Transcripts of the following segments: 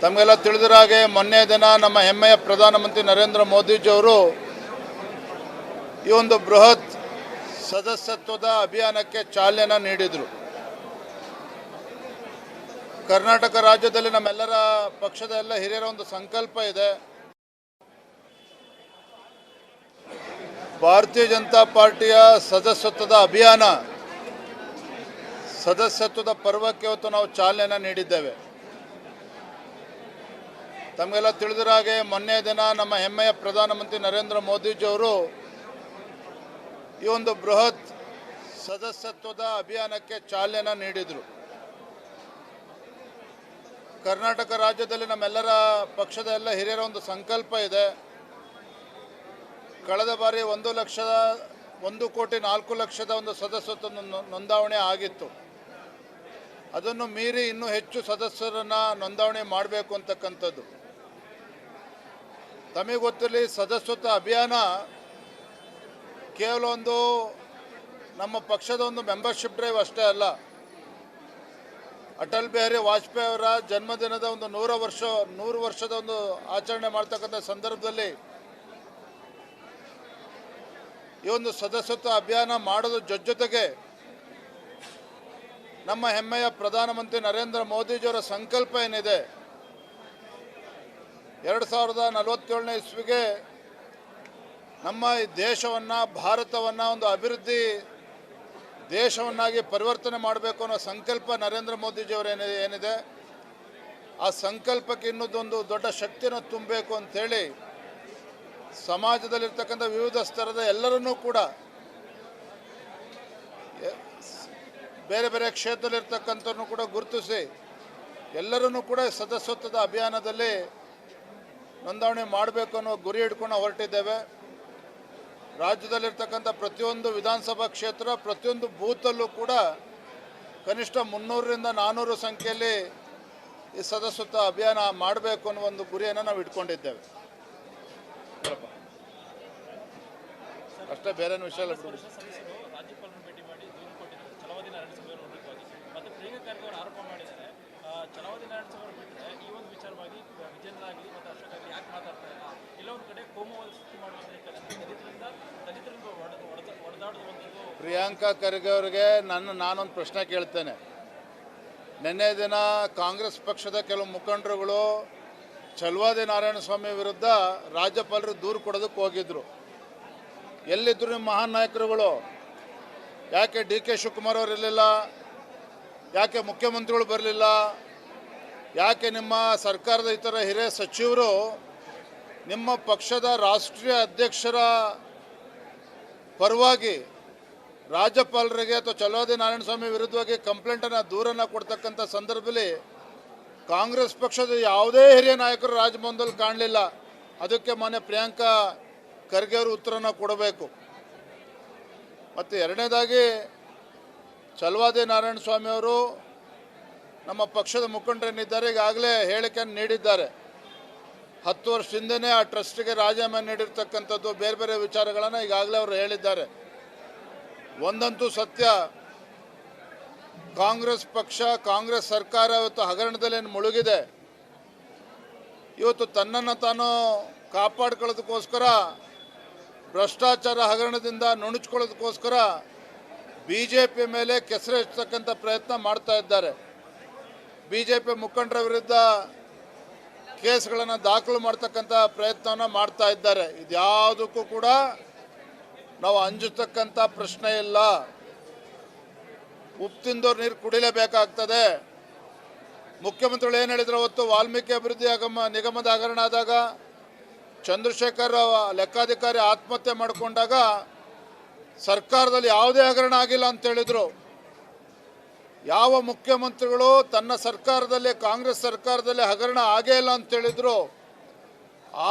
ತಮಗೆಲ್ಲ ತಿಳಿದಿರೋ ಹಾಗೆ ಮೊನ್ನೆ ದಿನ ನಮ್ಮ ಹೆಮ್ಮೆಯ ಪ್ರಧಾನಮಂತ್ರಿ ನರೇಂದ್ರ ಮೋದಿಜಿಯವರು ಈ ಒಂದು ಬೃಹತ್ ಸದಸ್ಯತ್ವದ ಅಭಿಯಾನಕ್ಕೆ ಚಾಲನೆ ನೀಡಿದರು. ಕರ್ನಾಟಕ ರಾಜ್ಯದಲ್ಲಿ ನಮ್ಮೆಲ್ಲರ ಪಕ್ಷದ ಎಲ್ಲ ಹಿರಿಯರ ಒಂದು ಸಂಕಲ್ಪ ಇದೆ. ಭಾರತೀಯ ಜನತಾ ಪಾರ್ಟಿಯ ಸದಸ್ಯತ್ವದ ಅಭಿಯಾನ, ಸದಸ್ಯತ್ವದ ಪರ್ವಕ್ಕೆ ಇವತ್ತು ನಾವು ಚಾಲನೆ ನೀಡಿದ್ದೇವೆ. ತಮಗೆಲ್ಲ ತಿಳಿದಿರೋ ಹಾಗೆ ಮೊನ್ನೆ ದಿನ ನಮ್ಮ ಹೆಮ್ಮೆಯ ಪ್ರಧಾನಮಂತ್ರಿ ನರೇಂದ್ರ ಮೋದಿಜಿಯವರು ಈ ಒಂದು ಬೃಹತ್ ಸದಸ್ಯತ್ವದ ಅಭಿಯಾನಕ್ಕೆ ಚಾಲನೆ ನೀಡಿದರು. ಕರ್ನಾಟಕ ರಾಜ್ಯದಲ್ಲಿ ನಮ್ಮೆಲ್ಲರ ಪಕ್ಷದ ಎಲ್ಲ ಹಿರಿಯರ ಒಂದು ಸಂಕಲ್ಪ ಇದೆ. ಕಳೆದ ಬಾರಿ 1,04,00,000 ಒಂದು ಸದಸ್ಯತ್ವ ನೋಂದಾವಣೆ ಆಗಿತ್ತು. ಅದನ್ನು ಮೀರಿ ಇನ್ನೂ ಹೆಚ್ಚು ಸದಸ್ಯರನ್ನು ನೋಂದಾವಣೆ ಮಾಡಬೇಕು ಅಂತಕ್ಕಂಥದ್ದು. ತಮಗೆ ಗೊತ್ತಿರಲಿ, ಸದಸ್ಯತ್ವ ಅಭಿಯಾನ ಕೇವಲ ಒಂದು ನಮ್ಮ ಪಕ್ಷದ ಒಂದು ಮೆಂಬರ್ಶಿಪ್ ಡ್ರೈವ್ ಅಷ್ಟೇ ಅಲ್ಲ. ಅಟಲ್ ಬಿಹಾರಿ ವಾಜಪೇಯಿ ಅವರ ಜನ್ಮದಿನದ ಒಂದು 100 ವರ್ಷದ ಒಂದು ಆಚರಣೆ ಮಾಡ್ತಕ್ಕಂಥ ಸಂದರ್ಭದಲ್ಲಿ ಈ ಒಂದು ಸದಸ್ಯತ್ವ ಅಭಿಯಾನ ಮಾಡೋದ್ರ ಜೊತೆಗೆ ನಮ್ಮ ಹೆಮ್ಮೆಯ ಪ್ರಧಾನಮಂತ್ರಿ ನರೇಂದ್ರ ಮೋದಿಜಿಯವರ ಸಂಕಲ್ಪ ಏನಿದೆ, 2047ನೇ ಇಸ್ವಿಗೆ ನಮ್ಮ ಈ ದೇಶವನ್ನು, ಭಾರತವನ್ನು ಒಂದು ಅಭಿವೃದ್ಧಿ ದೇಶವನ್ನಾಗಿ ಪರಿವರ್ತನೆ ಮಾಡಬೇಕು ಅನ್ನೋ ಸಂಕಲ್ಪ ನರೇಂದ್ರ ಮೋದಿಜಿಯವರ ಏನಿದೆ, ಆ ಸಂಕಲ್ಪಕ್ಕೆ ಇನ್ನೊಂದು ದೊಡ್ಡ ಶಕ್ತಿಯನ್ನು ತುಂಬಬೇಕು ಅಂಥೇಳಿ ಸಮಾಜದಲ್ಲಿರ್ತಕ್ಕಂಥ ವಿವಿಧ ಸ್ತರದ ಎಲ್ಲರನ್ನೂ ಕೂಡ, ಬೇರೆ ಬೇರೆ ಕ್ಷೇತ್ರದಲ್ಲಿರ್ತಕ್ಕಂಥವ್ರನ್ನೂ ಕೂಡ ಗುರುತಿಸಿ ಎಲ್ಲರನ್ನೂ ಕೂಡ ಸದಸ್ಯತ್ವದ ಅಭಿಯಾನದಲ್ಲಿ ನೋಂದಣಿ ಮಾಡಬೇಕು ಅನ್ನೋ ಗುರಿ ಇಟ್ಕೊಂಡು ಹೊರಟಿದ್ದೇವೆ. ರಾಜ್ಯದಲ್ಲಿರ್ತಕ್ಕಂಥ ಪ್ರತಿಯೊಂದು ವಿಧಾನಸಭಾ ಕ್ಷೇತ್ರ, ಪ್ರತಿಯೊಂದು ಬೂತಲ್ಲೂ ಕೂಡ ಕನಿಷ್ಠ 300ರಿಂದ 400 ಸಂಖ್ಯೆಯಲ್ಲಿ ಈ ಸದಸ್ಯತ್ವ ಅಭಿಯಾನ ಮಾಡಬೇಕು ಅನ್ನೋ ಒಂದು ಗುರಿಯನ್ನು ನಾವು ಇಟ್ಕೊಂಡಿದ್ದೇವೆ. ಅಷ್ಟೇ, ಬೇರೆ ವಿಷಯ ಇಲ್ಲ. ಪ್ರಿಯಾಂಕಾ ಖರ್ಗೆ ಅವರಿಗೆ ನಾನೊಂದು ಪ್ರಶ್ನೆ ಕೇಳ್ತೇನೆ. ನಿನ್ನೆ ದಿನ ಕಾಂಗ್ರೆಸ್ ಪಕ್ಷದ ಕೆಲವು ಮುಖಂಡರುಗಳು ಛಲವಾದಿ ನಾರಾಯಣಸ್ವಾಮಿ ವಿರುದ್ಧ ರಾಜ್ಯಪಾಲರು ದೂರು ಕೊಡೋದಕ್ಕೆ ಹೋಗಿದ್ರು. ಎಲ್ಲಿದ್ದರು ನಿಮ್ಮ ಮಹಾನ್ ನಾಯಕರುಗಳು? ಯಾಕೆ ಡಿ.ಕೆ. ಶಿವಕುಮಾರ್ ಅವರು ಇರಲಿಲ್ಲ? ಯಾಕೆ ಮುಖ್ಯಮಂತ್ರಿಗಳು ಬರಲಿಲ್ಲ? ಯಾಕೆ ನಿಮ್ಮ ಸರ್ಕಾರದ ಇತರ ಹಿರಿಯ ಸಚಿವರು ನಿಮ್ಮ ಪಕ್ಷದ ರಾಷ್ಟ್ರೀಯ ಅಧ್ಯಕ್ಷರ ಪರವಾಗಿ ರಾಜ್ಯಪಾಲರಿಗೆ ಅಥವಾ ಛಲವಾದಿ ನಾರಾಯಣಸ್ವಾಮಿ ವಿರುದ್ಧವಾಗಿ ಕಂಪ್ಲೇಂಟನ್ನು, ದೂರನ್ನು ಕೊಡ್ತಕ್ಕಂಥ ಸಂದರ್ಭದಲ್ಲಿ ಕಾಂಗ್ರೆಸ್ ಪಕ್ಷದ ಯಾವುದೇ ಹಿರಿಯ ನಾಯಕರು ರಾಜಭವನದಲ್ಲಿ ಕಾಣಲಿಲ್ಲ? ಅದಕ್ಕೆ ಮಾನ್ಯ ಪ್ರಿಯಾಂಕಾ ಖರ್ಗೆ ಅವರು ಉತ್ತರನ ಕೊಡಬೇಕು. ಮತ್ತು ಎರಡನೇದಾಗಿ, ಛಲವಾದಿ ನಾರಾಯಣಸ್ವಾಮಿ ಅವರು ನಮ್ಮ ಪಕ್ಷದ ಮುಖಂಡರೇನಿದ್ದಾರೆ, ಈಗಾಗಲೇ ಹೇಳಿಕೆಯನ್ನು ನೀಡಿದ್ದಾರೆ. 10 ವರ್ಷ ಹಿಂದೆಯೇ ಆ ಟ್ರಸ್ಟಿಗೆ ರಾಜೀನಾಮೆ ನೀಡಿರ್ತಕ್ಕಂಥದ್ದು, ಬೇರೆ ಬೇರೆ ವಿಚಾರಗಳನ್ನು ಈಗಾಗಲೇ ಅವರು ಹೇಳಿದ್ದಾರೆ. ಒಂದಂತೂ ಸತ್ಯ, ಕಾಂಗ್ರೆಸ್ ಪಕ್ಷ, ಕಾಂಗ್ರೆಸ್ ಸರ್ಕಾರ ಇವತ್ತು ಹಗರಣದಲ್ಲೇನು ಮುಳುಗಿದೆ. ಇವತ್ತು ತನ್ನನ್ನು ತಾನು ಕಾಪಾಡ್ಕೊಳ್ಳೋದಕ್ಕೋಸ್ಕರ, ಭ್ರಷ್ಟಾಚಾರ ಹಗರಣದಿಂದ ನುಣುಚ್ಕೊಳ್ಳೋದಕ್ಕೋಸ್ಕರ BJP ಮೇಲೆ ಕೆಸರೆಚ್ಚತಕ್ಕಂಥ ಪ್ರಯತ್ನ ಮಾಡ್ತಾ ಇದ್ದಾರೆ. BJP ಮುಖಂಡರ ವಿರುದ್ಧ ಕೇಸ್ಗಳನ್ನು ದಾಖಲು ಮಾಡ್ತಕ್ಕಂಥ ಪ್ರಯತ್ನವನ್ನು ಮಾಡ್ತಾ ಇದ್ದಾರೆ. ಇದ್ಯಾವುದಕ್ಕೂ ಕೂಡ ನಾವು ಅಂಜತಕ್ಕಂಥ ಪ್ರಶ್ನೆ ಇಲ್ಲ. ಉಪ್ಪು ತಿಂದವ್ರು ನೀರು ಕುಡಿಲೇಬೇಕಾಗ್ತದೆ. ಮುಖ್ಯಮಂತ್ರಿಗಳು ಏನು ಹೇಳಿದ್ರು ಅವತ್ತು ವಾಲ್ಮೀಕಿ ಅಭಿವೃದ್ಧಿ ನಿಗಮದ ಹಗರಣ ಆದಾಗ, ಚಂದ್ರಶೇಖರ್ ಲೆಕ್ಕಾಧಿಕಾರಿ ಆತ್ಮಹತ್ಯೆ ಮಾಡಿಕೊಂಡಾಗ ಸರ್ಕಾರದಲ್ಲಿ ಯಾವುದೇ ಹಗರಣ ಆಗಿಲ್ಲ ಅಂತ ಹೇಳಿದರು. ಯಾವ ಮುಖ್ಯಮಂತ್ರಿಗಳು ತನ್ನ ಸರ್ಕಾರದಲ್ಲಿ, ಕಾಂಗ್ರೆಸ್ ಸರ್ಕಾರದಲ್ಲಿ ಹಗರಣ ಆಗೇ ಇಲ್ಲ ಅಂತ ಹೇಳಿದ್ರು,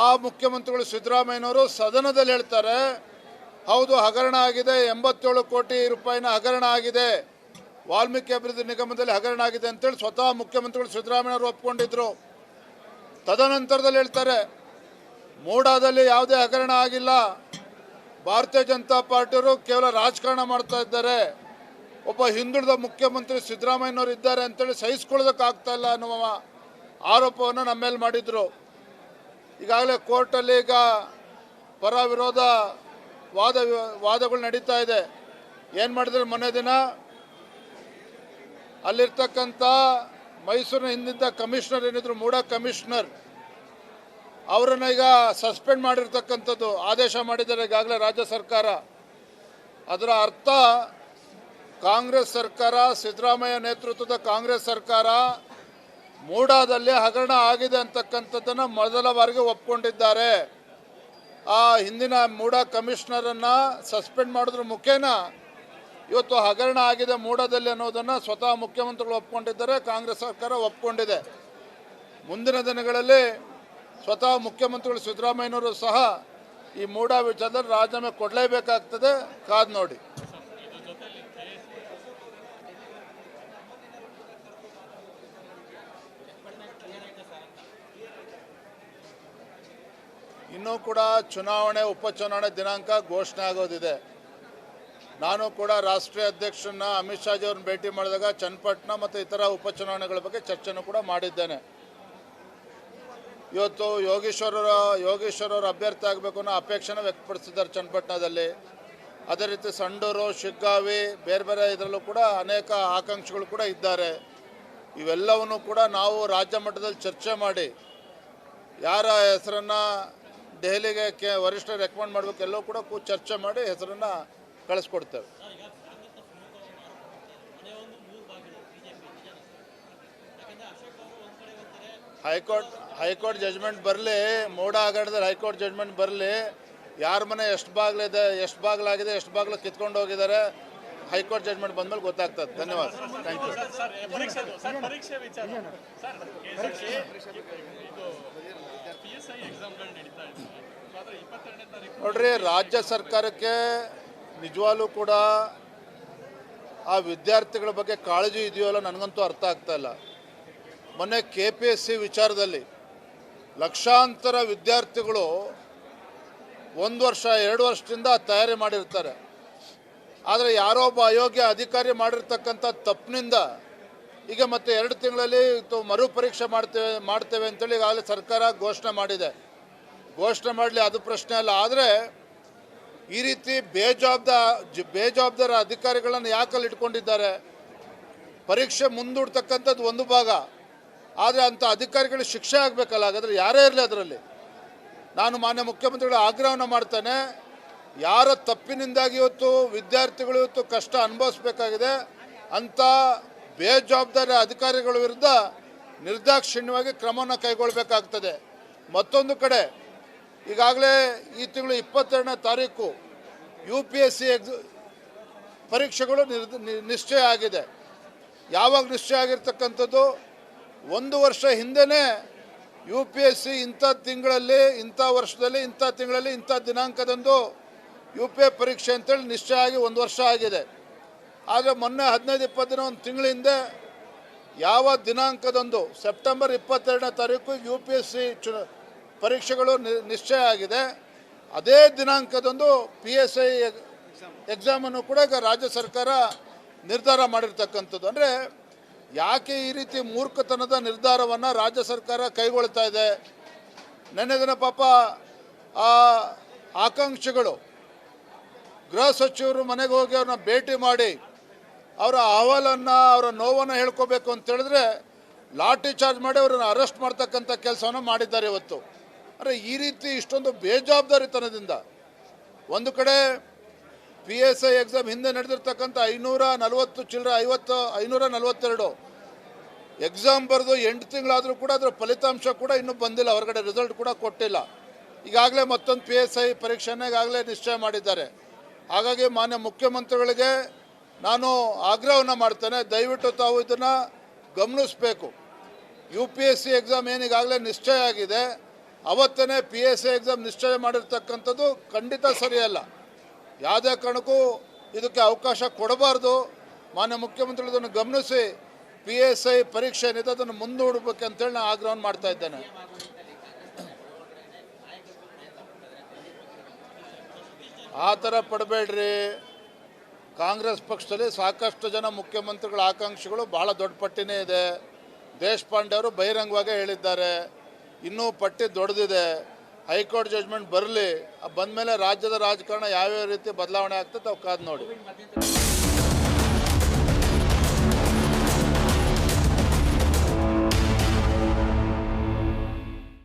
ಆ ಮುಖ್ಯಮಂತ್ರಿಗಳು ಸಿದ್ದರಾಮಯ್ಯನವರು ಸದನದಲ್ಲಿ ಹೇಳ್ತಾರೆ, ಹೌದು ಹಗರಣ ಆಗಿದೆ, 87 ಕೋಟಿ ರೂಪಾಯಿನ ಹಗರಣ ಆಗಿದೆ, ವಾಲ್ಮೀಕಿ ಅಭಿವೃದ್ಧಿ ನಿಗಮದಲ್ಲಿ ಹಗರಣ ಆಗಿದೆ ಅಂತೇಳಿ ಸ್ವತಃ ಮುಖ್ಯಮಂತ್ರಿಗಳು ಸಿದ್ದರಾಮಯ್ಯನವರು ಒಪ್ಕೊಂಡಿದ್ರು. ತದನಂತರದಲ್ಲಿ ಹೇಳ್ತಾರೆ ಮೂಡಾದಲ್ಲಿ ಯಾವುದೇ ಹಗರಣ ಆಗಿಲ್ಲ, ಭಾರತೀಯ ಜನತಾ ಪಾರ್ಟಿಯವರು ಕೇವಲ ರಾಜಕಾರಣ ಮಾಡ್ತಾ ಇದ್ದಾರೆ, ಒಬ್ಬ ಹಿಂದುಳಿದ ಮುಖ್ಯಮಂತ್ರಿ ಸಿದ್ದರಾಮಯ್ಯನವರು ಇದ್ದಾರೆ ಅಂತೇಳಿ ಸಹಿಸ್ಕೊಳ್ಳೋದಕ್ಕಾಗ್ತಾ ಇಲ್ಲ ಅನ್ನುವ ಆರೋಪವನ್ನು ನಮ್ಮ ಮೇಲೆ ಮಾಡಿದರು. ಈಗಾಗಲೇ ಕೋರ್ಟಲ್ಲಿ ಈಗ ಪರ ವಿರೋಧ ವಾದಗಳು ನಡೀತಾ ಇದೆ. ಏನು ಮಾಡಿದ್ರೆ ಮೊನ್ನೆ ದಿನ ಅಲ್ಲಿರ್ತಕ್ಕಂಥ ಮೈಸೂರಿನ ಹಿಂದಿದ್ದ ಕಮಿಷನರ್ ಏನಿದ್ರು, ಮೂಡ ಕಮಿಷನರ್, ಅವರನ್ನು ಈಗ ಸಸ್ಪೆಂಡ್ ಮಾಡಿರ್ತಕ್ಕಂಥದ್ದು ಆದೇಶ ಮಾಡಿದ್ದಾರೆ ಈಗಾಗಲೇ ರಾಜ್ಯ ಸರ್ಕಾರ. ಅದರ ಅರ್ಥ ಕಾಂಗ್ರೆಸ್ ಸರ್ಕಾರ, ಸಿದ್ದರಾಮಯ್ಯ ನೇತೃತ್ವದ ಕಾಂಗ್ರೆಸ್ ಸರ್ಕಾರ ಮೂಡಾದಲ್ಲಿ ಹಗರಣ ಆಗಿದೆ ಅಂತಕ್ಕಂಥದ್ದನ್ನು ಮೊದಲ ಬಾರಿಗೆ ಒಪ್ಕೊಂಡಿದ್ದಾರೆ. ಆ ಹಿಂದಿನ ಮೂಡ ಕಮಿಷನರನ್ನು ಸಸ್ಪೆಂಡ್ ಮಾಡೋದ್ರ ಮುಖೇನ ಇವತ್ತು ಹಗರಣ ಆಗಿದೆ ಮೂಡಾದಲ್ಲಿ ಅನ್ನೋದನ್ನು ಸ್ವತಃ ಮುಖ್ಯಮಂತ್ರಿಗಳು ಒಪ್ಕೊಂಡಿದ್ದಾರೆ, ಕಾಂಗ್ರೆಸ್ ಸರ್ಕಾರ ಒಪ್ಕೊಂಡಿದೆ. ಮುಂದಿನ ದಿನಗಳಲ್ಲಿ ಸ್ವತಃ ಮುಖ್ಯಮಂತ್ರಿಗಳು ಸಿದ್ದರಾಮಯ್ಯನವರು ಸಹ ಈ ಮೂಡ ವಿಚಾರದಲ್ಲಿ ರಾಜೀನಾಮೆ ಕೊಡಲೇಬೇಕಾಗ್ತದೆ. ಕಾದು ನೋಡಿ. ಇನ್ನೂ ಕೂಡ ಚುನಾವಣೆ, ಉಪಚುನಾವಣೆ ದಿನಾಂಕ ಘೋಷಣೆ ಆಗೋದಿದೆ. ನಾನು ಕೂಡ ರಾಷ್ಟ್ರೀಯ ಅಧ್ಯಕ್ಷರನ್ನ ಅಮಿತ್ ಶಾಜಿ ಅವ್ರನ್ನ ಭೇಟಿ ಮಾಡಿದಾಗ ಚನ್ನಪಟ್ಟಣ ಮತ್ತು ಇತರ ಉಪಚುನಾವಣೆಗಳ ಬಗ್ಗೆ ಚರ್ಚೆನೂ ಕೂಡ ಮಾಡಿದ್ದೇನೆ. ಇವತ್ತು ಯೋಗೇಶ್ವರ ಅವರು ಅಭ್ಯರ್ಥಿ ಆಗಬೇಕು ಅನ್ನೋ ಅಪೇಕ್ಷೆನ ವ್ಯಕ್ತಪಡಿಸಿದ್ದಾರೆ ಚನ್ನಪಟ್ಟಣದಲ್ಲಿ. ಅದೇ ರೀತಿ ಸಂಡೂರು, ಶಿಗ್ಗಾವಿ, ಬೇರೆ ಬೇರೆ ಇದರಲ್ಲೂ ಕೂಡ ಅನೇಕ ಆಕಾಂಕ್ಷಿಗಳು ಕೂಡ ಇದ್ದಾರೆ. ಇವೆಲ್ಲವನ್ನೂ ಕೂಡ ನಾವು ರಾಜ್ಯ ಮಟ್ಟದಲ್ಲಿ ಚರ್ಚೆ ಮಾಡಿ ಯಾರ ಹೆಸರನ್ನು ದೆಹಲಿಗೆ ವರಿಷ್ಠರು ರೆಕಮೆಂಡ್ ಮಾಡಬೇಕು ಎಲ್ಲವೂ ಕೂಡ ಚರ್ಚೆ ಮಾಡಿ ಹೆಸರನ್ನು ಕಳಿಸ್ಕೊಡ್ತೇವೆ. ಹೈಕೋರ್ಟ್ ಜಜ್ಮೆಂಟ್ ಬರಲಿ, ಮೂಡ ಹಗರಣದಲ್ಲಿ ಹೈಕೋರ್ಟ್ ಜಜ್ಮೆಂಟ್ ಬರಲಿ, ಯಾರ ಮನೆ ಎಷ್ಟು ಬಾಗಿಲಿದೆ, ಎಷ್ಟು ಬಾಗಿಲಾಗಿದೆ, ಎಷ್ಟು ಬಾಗಿಲು ಕಿತ್ಕೊಂಡು ಹೋಗಿದ್ದಾರೆ, ಹೈಕೋರ್ಟ್ ಜಜ್ಮೆಂಟ್ ಬಂದ್ಮೇಲೆ ಗೊತ್ತಾಗ್ತದೆ. ಧನ್ಯವಾದ. Thank you. ನೋಡ್ರಿ, ರಾಜ್ಯ ಸರ್ಕಾರಕ್ಕೆ ನಿಜವಾಗ್ಲೂ ಕೂಡ ಆ ವಿದ್ಯಾರ್ಥಿಗಳ ಬಗ್ಗೆ ಕಾಳಜಿ ಇದೆಯೋ ಅಲ್ಲ ನನಗಂತೂ ಅರ್ಥ ಆಗ್ತಾ ಇಲ್ಲ. ಮೊನ್ನೆ KPSC ವಿಚಾರದಲ್ಲಿ ಲಕ್ಷಾಂತರ ವಿದ್ಯಾರ್ಥಿಗಳು 1 ವರ್ಷ 2 ವರ್ಷದಿಂದ ತಯಾರಿ ಮಾಡಿರ್ತಾರೆ. ಆದರೆ ಯಾರೋ ಒಬ್ಬ ಅಯೋಗ್ಯ ಅಧಿಕಾರಿ ಮಾಡಿರ್ತಕ್ಕಂಥ ತಪ್ಪಿನಿಂದ ಈಗ ಮತ್ತೆ 2 ತಿಂಗಳಲ್ಲಿ ಮರುಪರೀಕ್ಷೆ ಮಾಡ್ತೇವೆ ಅಂತೇಳಿ ಈಗಾಗಲೇ ಸರ್ಕಾರ ಘೋಷಣೆ ಮಾಡಿದೆ. ಘೋಷಣೆ ಮಾಡಲಿ, ಅದು ಪ್ರಶ್ನೆ ಅಲ್ಲ. ಆದರೆ ಈ ರೀತಿ ಬೇಜವಾಬ್ದಾರ ಅಧಿಕಾರಿಗಳನ್ನು ಯಾಕಲ್ಲಿ ಇಟ್ಕೊಂಡಿದ್ದಾರೆ? ಪರೀಕ್ಷೆ ಮುಂದೂಡ್ತಕ್ಕಂಥದ್ದು ಒಂದು ಭಾಗ, ಆದರೆ ಅಂಥ ಅಧಿಕಾರಿಗಳಿಗೆ ಶಿಕ್ಷೆ ಆಗಬೇಕಲ್ಲ. ಹಾಗಾದರೆ ಯಾರೇ ಇರಲಿ ಅದರಲ್ಲಿ ನಾನು ಮಾನ್ಯ ಮುಖ್ಯಮಂತ್ರಿಗಳ ಆಗ್ರಹವನ್ನು ಮಾಡ್ತೇನೆ. ಯಾರ ತಪ್ಪಿನಿಂದಾಗಿ ಇವತ್ತು ವಿದ್ಯಾರ್ಥಿಗಳು ಇವತ್ತು ಕಷ್ಟ ಅನುಭವಿಸಬೇಕಾಗಿದೆ ಅಂಥ ಬೇಜವಾಬ್ದಾರಿ ಅಧಿಕಾರಿಗಳ ವಿರುದ್ಧ ನಿರ್ದಾಕ್ಷಿಣ್ಯವಾಗಿ ಕ್ರಮವನ್ನು ಕೈಗೊಳ್ಳಬೇಕಾಗ್ತದೆ. ಮತ್ತೊಂದು ಕಡೆ ಈಗಾಗಲೇ ಈ ತಿಂಗಳು 22ನೇ ತಾರೀಕು UPSC ಪರೀಕ್ಷೆಗಳು ನಿಶ್ಚಯ ಆಗಿದೆ. ಯಾವಾಗ ನಿಶ್ಚಯ ಆಗಿರ್ತಕ್ಕಂಥದ್ದು? 1 ವರ್ಷ ಹಿಂದೆಯೇ UPSC ಇಂಥ ತಿಂಗಳಲ್ಲಿ, ಇಂಥ ವರ್ಷದಲ್ಲಿ, ಇಂಥ ತಿಂಗಳಲ್ಲಿ, ಇಂಥ ದಿನಾಂಕದಂದು UPA ಪರೀಕ್ಷೆ ಅಂತೇಳಿ ನಿಶ್ಚಯ ಆಗಿ 1 ವರ್ಷ ಆಗಿದೆ. ಆದರೆ ಮೊನ್ನೆ 15-20 ದಿನ, ಒಂದು ತಿಂಗಳ ಹಿಂದೆ ಯಾವ ದಿನಾಂಕದಂದು ಸೆಪ್ಟೆಂಬರ್ 22ನೇ ತಾರೀಕು UPSC ಪರೀಕ್ಷೆಗಳು ನಿಶ್ಚಯ ಆಗಿದೆ. ಅದೇ ದಿನಾಂಕದಂದು PSI ಎಕ್ಸಾಮನ್ನು ಕೂಡ ಈಗ ರಾಜ್ಯ ಸರ್ಕಾರ ನಿರ್ಧಾರ ಮಾಡಿರ್ತಕ್ಕಂಥದ್ದು. ಅಂದರೆ ಯಾಕೆ ಈ ರೀತಿ ಮೂರ್ಖತನದ ನಿರ್ಧಾರವನ್ನು ರಾಜ್ಯ ಸರ್ಕಾರ ಕೈಗೊಳ್ತಾ ಇದೆ? ನೆನ್ನೆ ದಿನ ಪಾಪ ಆ ಆಕಾಂಕ್ಷಿಗಳು ಗೃಹ ಸಚಿವರು ಮನೆಗೆ ಹೋಗಿ ಅವ್ರನ್ನ ಭೇಟಿ ಮಾಡಿ ಅವರ ಅಹವಾಲನ್ನು, ಅವರ ನೋವನ್ನು ಹೇಳ್ಕೋಬೇಕು ಅಂತೇಳಿದ್ರೆ ಲಾಠಿ ಚಾರ್ಜ್ ಮಾಡಿ ಅವರನ್ನು ಅರೆಸ್ಟ್ ಮಾಡ್ತಕ್ಕಂಥ ಕೆಲಸವನ್ನು ಮಾಡಿದ್ದಾರೆ ಇವತ್ತು. ಅಂದರೆ ಈ ರೀತಿ ಇಷ್ಟೊಂದು ಬೇಜವಾಬ್ದಾರಿತನದಿಂದ ಒಂದು ಕಡೆ PSI ಎಕ್ಸಾಮ್ ಹಿಂದೆ ನಡೆದಿರ್ತಕ್ಕಂಥ 542 ಎಕ್ಸಾಮ್ ಬರೆದು 8 ತಿಂಗಳಾದರೂ ಕೂಡ ಅದರ ಫಲಿತಾಂಶ ಕೂಡ ಇನ್ನೂ ಬಂದಿಲ್ಲ, ಹೊರಗಡೆ ರಿಸಲ್ಟ್ ಕೂಡ ಕೊಟ್ಟಿಲ್ಲ. ಈಗಾಗಲೇ ಮತ್ತೊಂದು PSI ಪರೀಕ್ಷೆಯನ್ನು ಈಗಾಗಲೇ ನಿಶ್ಚಯ ಮಾಡಿದ್ದಾರೆ. ಹಾಗಾಗಿ ಮಾನ್ಯ ಮುಖ್ಯಮಂತ್ರಿಗಳಿಗೆ ನಾನು ಆಗ್ರಹವನ್ನು ಮಾಡ್ತೇನೆ, ದಯವಿಟ್ಟು ತಾವು ಇದನ್ನು ಗಮನಿಸಬೇಕು. UPSC ಎಕ್ಸಾಮ್ ಏನು ಈಗಾಗಲೇ ನಿಶ್ಚಯ ಆಗಿದೆ, ಅವತ್ತೇ PSI ಎಕ್ಸಾಮ್ ನಿಶ್ಚಯ ಮಾಡಿರ್ತಕ್ಕಂಥದ್ದು ಖಂಡಿತ ಸರಿಯಲ್ಲ. ಯಾವುದೇ ಕಾರಣಕ್ಕೂ ಇದಕ್ಕೆ ಅವಕಾಶ ಕೊಡಬಾರ್ದು. ಮಾನ್ಯ ಮುಖ್ಯಮಂತ್ರಿಗಳು ಇದನ್ನು ಗಮನಿಸಿ PSI ಪರೀಕ್ಷೆ ಏನಿದೆ ಅದನ್ನು ಮುಂದೂಡಬೇಕಂತೇಳಿ ನಾನು ಆಗ್ರಹವನ್ನು ಮಾಡ್ತಾ ಇದ್ದೇನೆ. ಆ ಥರ ಪಡಬೇಡ್ರಿ. ಕಾಂಗ್ರೆಸ್ ಪಕ್ಷದಲ್ಲಿ ಸಾಕಷ್ಟು ಜನ ಮುಖ್ಯಮಂತ್ರಿಗಳ ಆಕಾಂಕ್ಷಿಗಳು ಭಾಳ ದೊಡ್ಡ ಪಟ್ಟಿನೇ ಇದೆ. ದೇಶಪಾಂಡೆ ಅವರು ಬಹಿರಂಗವಾಗಿ ಹೇಳಿದ್ದಾರೆ. ಇನ್ನೂ ಪಟ್ಟಿ ದೊಡ್ಡದಿದೆ. ಹೈಕೋರ್ಟ್ ಜಡ್ಜ್ಮೆಂಟ್ ಬರಲಿ, ಬಂದ ಮೇಲೆ ರಾಜ್ಯದ ರಾಜಕಾರಣ ಯಾವ್ಯಾವ ರೀತಿ ಬದಲಾವಣೆ ಆಗ್ತದೆ ತಾವು ಕಾದು ನೋಡಿ.